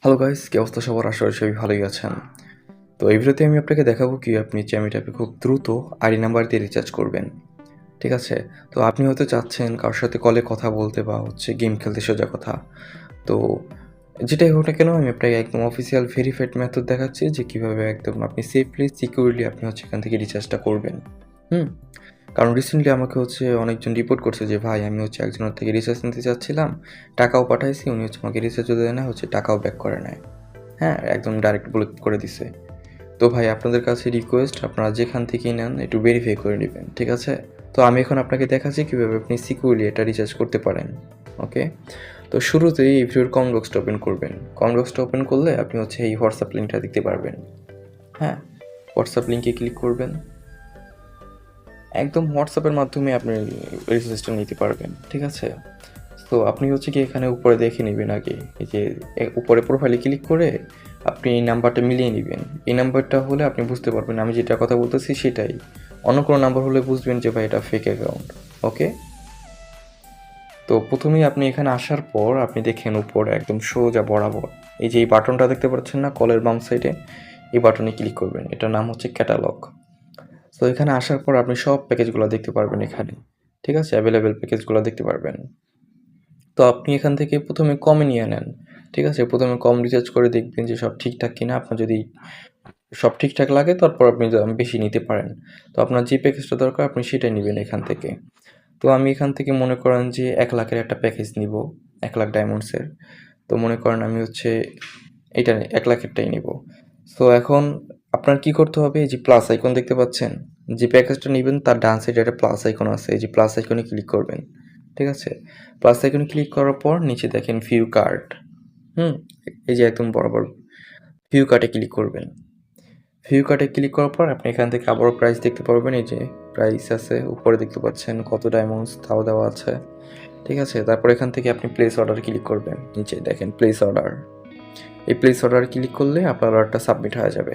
Hello guys, কি অবস্থা সবার? আশা করি সবাই ভালোই আছেন। তো এই ভিডিওতে আমি আপনাকে দেখাবো কি আপনি চ্যামি ট্যাপে খুব দ্রুত আইডি নাম্বার দিয়ে রিচার্জ করবেন। ঠিক আছে? তো আপনি হয়তো চাচ্ছেন কারোর সাথে কলে কথা বলতে বা গেম খেলতে সোজা কথা। তো যেটাই হোক না কেন আমি আপনাকে একদম অফিসিয়াল ভেরিফাইড মেথড দেখাচ্ছি যে কীভাবে একদম আপনি সেফলি সিকিউরলি আপনি এখান থেকে রিচার্জটা করবেন। হুম? কারণ রিসেন্টলি আমাকে অনেকজন রিপোর্ট করছে যে ভাই আমি একজনের থেকে রিচার্জ নিতে চাচ্ছিলাম, টাকাও পাঠাইছি, উনি আমাকে রিচার্জও দেয় না, টাকাও ব্যাক করে নেয়। হ্যাঁ, একদম ডাইরেক্ট ব্লক করে দিছে। তো ভাই আপনাদের কাছে রিকোয়েস্ট আপনারা যেখান থেকেই নেন একটু ভেরিফাই করে নিবেন। ঠিক আছে? তো আমি এখন আপনাকে দেখাচ্ছি কিভাবে আপনি সিকিউরলি এটা রিচার্জ করতে পারেন। ওকে? তো শুরুতেই এই ভিডিওর কমেন্ট বক্সটা ওপেন করবেন। কমেন্ট বক্সটা ওপেন করলে আপনি এই হোয়াটসঅ্যাপ লিঙ্কটা দেখতে পারবেন। হ্যাঁ? হোয়াটসঅ্যাপ লিঙ্কে ক্লিক করবেন। একদম হোয়াটসঅ্যাপের মাধ্যমে আপনি রিচার্জটা নিতে পারবেন। ঠিক আছে? তো আপনি কি এখানে উপরে দেখে নিবেন আগে। এই যে উপরে প্রোফাইলে ক্লিক করে আপনি এই নাম্বারটা মিলিয়ে নিবেন। এই নাম্বারটা হলে আপনি বুঝতে পারবেন আমি যেটা কথা বলতেছি সেটাই। অন্য কোনো নাম্বার হলে বুঝবেন যে ভাই এটা ফেক অ্যাকাউন্ট। ওকে? তো প্রথমেই আপনি এখানে আসার পর আপনি দেখেন উপরে একদম সোজা বরাবর এই যে এই বাটনটা দেখতে পাচ্ছেন না কলের বাম সাইডে, এই বাটনে ক্লিক করবেন। এটার নাম ক্যাটালগ। তো এখানে আসার পর আপনি সব প্যাকেজগুলো দেখতে পারবেন এখানে। ঠিক আছে? অ্যাভেলেবেল প্যাকেজগুলো দেখতে পারবেন। তো আপনি এখান থেকে প্রথমে কমে নিয়ে নেন। ঠিক আছে? প্রথমে কম রিচার্জ করে দেখবেন যে সব ঠিকঠাক কিনা। আপনার যদি সব ঠিকঠাক লাগে তারপর আপনি বেশি নিতে পারেন। তো আপনার যে প্যাকেজটা দরকার আপনি সেটাই নিবেন এখান থেকে। তো আমি এখান থেকে মনে করেন যে ১,০০,০০০ একটা প্যাকেজ নিবো। ১,০০,০০০ ডায়মন্ডসের। তো মনে করেন আমি এইটা ১,০০,০০০ এরটাই নিবো। সো এখন আপনার কি করতে হবে? এই যে প্লাস আইকন দেখতে পাচ্ছেন? যে প্যাকেজটা নিবেন তার ডান সাইডে একটা প্লাস আইকন আছে। এই যে প্লাস আইকনে ক্লিক করবেন। ঠিক আছে? প্লাস আইকনে ক্লিক করার পর নিচে দেখেন ভিউ কার্ট। হুম? এই যে একদম বরাবর ভিউ কার্টে ক্লিক করবেন। ভিউ কার্টে ক্লিক করার পর আপনি এখান থেকে আবারও প্রাইস দেখতে পারবেন। এই যে প্রাইস আছে উপরে দেখতে পাচ্ছেন কত ডায়মন্ডস তাও দেওয়া আছে। ঠিক আছে? তারপর এখান থেকে আপনি প্লেস অর্ডার ক্লিক করবেন। নিচে দেখেন প্লেস অর্ডার। এই প্লেস অর্ডার ক্লিক করলে আপনার অর্ডারটা সাবমিট হয়ে যাবে।